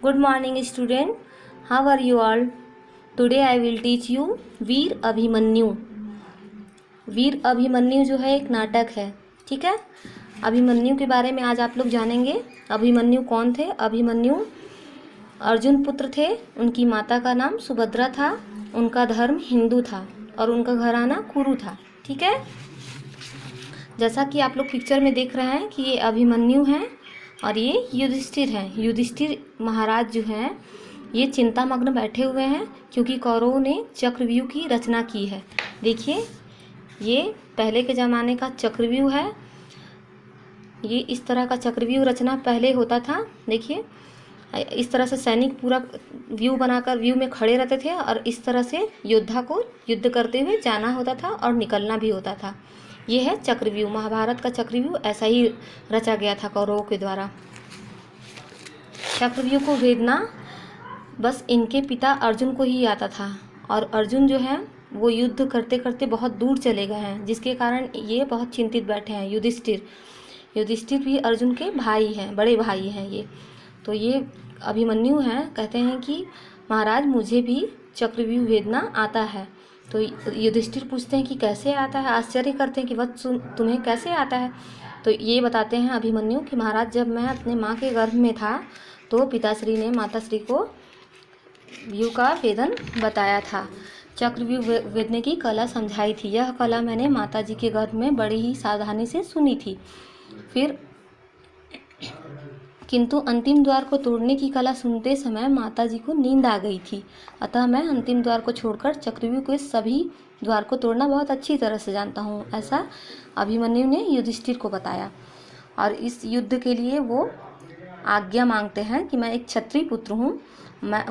Good morning student. How are you all? Today I will teach you वीर अभिमन्यु। वीर अभिमन्यु जो है एक नाटक है, ठीक है। अभिमन्यु के बारे में आज आप लोग जानेंगे। अभिमन्यु कौन थे? अभिमन्यु अर्जुन पुत्र थे। उनकी माता का नाम सुभद्रा था। उनका धर्म हिंदू था और उनका घराना कुरु था, ठीक है। जैसा कि आप लोग पिक्चर में देख रहे हैं कि ये अभिमन्यु हैं और ये युधिष्ठिर हैं। युधिष्ठिर महाराज जो हैं ये चिंतामग्न बैठे हुए हैं क्योंकि कौरवों ने चक्रव्यूह की रचना की है। देखिए, ये पहले के ज़माने का चक्रव्यूह है। ये इस तरह का चक्रव्यूह रचना पहले होता था। देखिए, इस तरह से सैनिक पूरा व्यू बनाकर व्यू में खड़े रहते थे और इस तरह से योद्धा को युद्ध करते हुए जाना होता था और निकलना भी होता था। ये है चक्रव्यूह। महाभारत का चक्रव्यूह ऐसा ही रचा गया था कौरवों के द्वारा। चक्रव्यूह को भेदना बस इनके पिता अर्जुन को ही आता था और अर्जुन जो है वो युद्ध करते करते बहुत दूर चले गए हैं, जिसके कारण ये बहुत चिंतित बैठे हैं। युधिष्ठिर भी अर्जुन के भाई हैं, बड़े भाई हैं ये। तो ये अभिमन्यु हैं, कहते हैं कि महाराज मुझे भी चक्रव्यूह भेदना आता है। तो युधिष्ठिर पूछते हैं कि कैसे आता है, आश्चर्य करते हैं कि वत्स तुम्हें कैसे आता है। तो ये बताते हैं अभिमन्यु कि महाराज जब मैं अपने माँ के गर्भ में था तो पिताश्री ने माताश्री को व्यूह का वेदन बताया था, चक्रव्यूह वेदने की कला समझाई थी। यह कला मैंने माताजी के गर्भ में बड़ी ही सावधानी से सुनी थी। फिर किंतु अंतिम द्वार को तोड़ने की कला सुनते समय माताजी को नींद आ गई थी, अतः मैं अंतिम द्वार को छोड़कर चक्रव्यूह के सभी द्वार को तोड़ना बहुत अच्छी तरह से जानता हूँ, ऐसा अभिमन्यु ने युधिष्ठिर को बताया। और इस युद्ध के लिए वो आज्ञा मांगते हैं कि मैं एक क्षत्रिय पुत्र हूँ,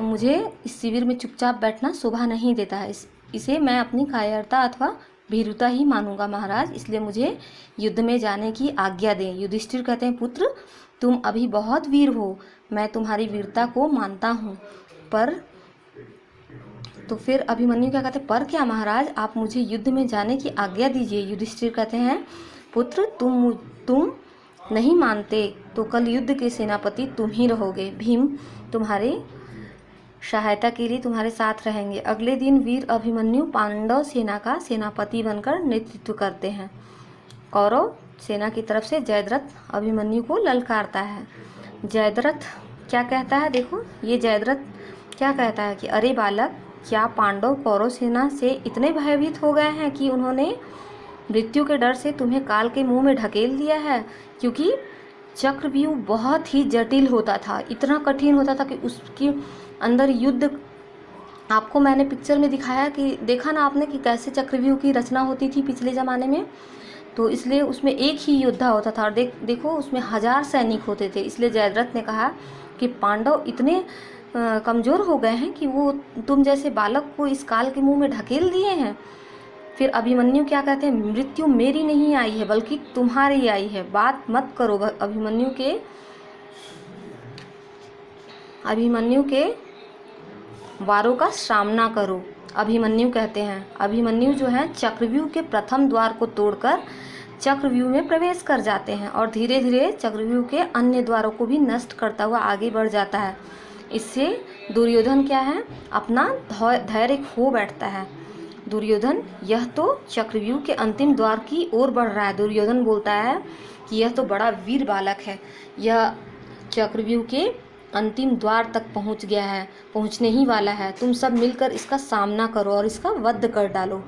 मुझे इस शिविर में चुपचाप बैठना शोभा नहीं देता है। इसे मैं अपनी कायरता अथवा भीरुता ही मानूंगा महाराज, इसलिए मुझे युद्ध में जाने की आज्ञा दें। युधिष्ठिर कहते हैं, पुत्र तुम अभी बहुत वीर हो, मैं तुम्हारी वीरता को मानता हूँ, पर तो फिर अभिमन्यु क्या कहते हैं, पर क्या महाराज, आप मुझे युद्ध में जाने की आज्ञा दीजिए। युधिष्ठिर कहते हैं, पुत्र तुम नहीं मानते तो कल युद्ध के सेनापति तुम ही रहोगे। भीम तुम्हारे सहायता के लिए तुम्हारे साथ रहेंगे। अगले दिन वीर अभिमन्यु पांडव सेना का सेनापति बनकर नेतृत्व करते हैं। कौरव सेना की तरफ से जयद्रथ अभिमन्यु को ललकारता है। जयद्रथ क्या कहता है, देखो ये जयद्रथ क्या कहता है कि अरे बालक, क्या पांडव कौरव सेना से इतने भयभीत हो गए हैं कि उन्होंने मृत्यु के डर से तुम्हें काल के मुंह में ढकेल दिया है? क्योंकि चक्रव्यूह बहुत ही जटिल होता था, इतना कठिन होता था कि उसके अंदर युद्ध, आपको मैंने पिक्चर में दिखाया कि देखा ना आपने कि कैसे चक्रव्यूह की रचना होती थी पिछले ज़माने में, तो इसलिए उसमें एक ही योद्धा होता था और देखो उसमें 1000 सैनिक होते थे। इसलिए जयद्रथ ने कहा कि पांडव इतने कमज़ोर हो गए हैं कि वो तुम जैसे बालक को इस काल के मुंह में ढकेल दिए हैं। फिर अभिमन्यु क्या कहते हैं, मृत्यु मेरी नहीं आई है बल्कि तुम्हारी आई है, बात मत करो। अभिमन्यु के वारों का सामना करो। अभिमन्यु कहते हैं, अभिमन्यु जो है चक्रव्यूह के प्रथम द्वार को तोड़कर चक्रव्यूह में प्रवेश कर जाते हैं और धीरे धीरे चक्रव्यूह के अन्य द्वारों को भी नष्ट करता हुआ आगे बढ़ जाता है। इससे दुर्योधन क्या है, अपना धैर्य खो बैठता है। दुर्योधन यह तो चक्रव्यूह के अंतिम द्वार की ओर बढ़ रहा है। दुर्योधन बोलता है कि यह तो बड़ा वीर बालक है, यह चक्रव्यूह के अंतिम द्वार तक पहुंच गया है, पहुंचने ही वाला है। तुम सब मिलकर इसका सामना करो और इसका वध कर डालो।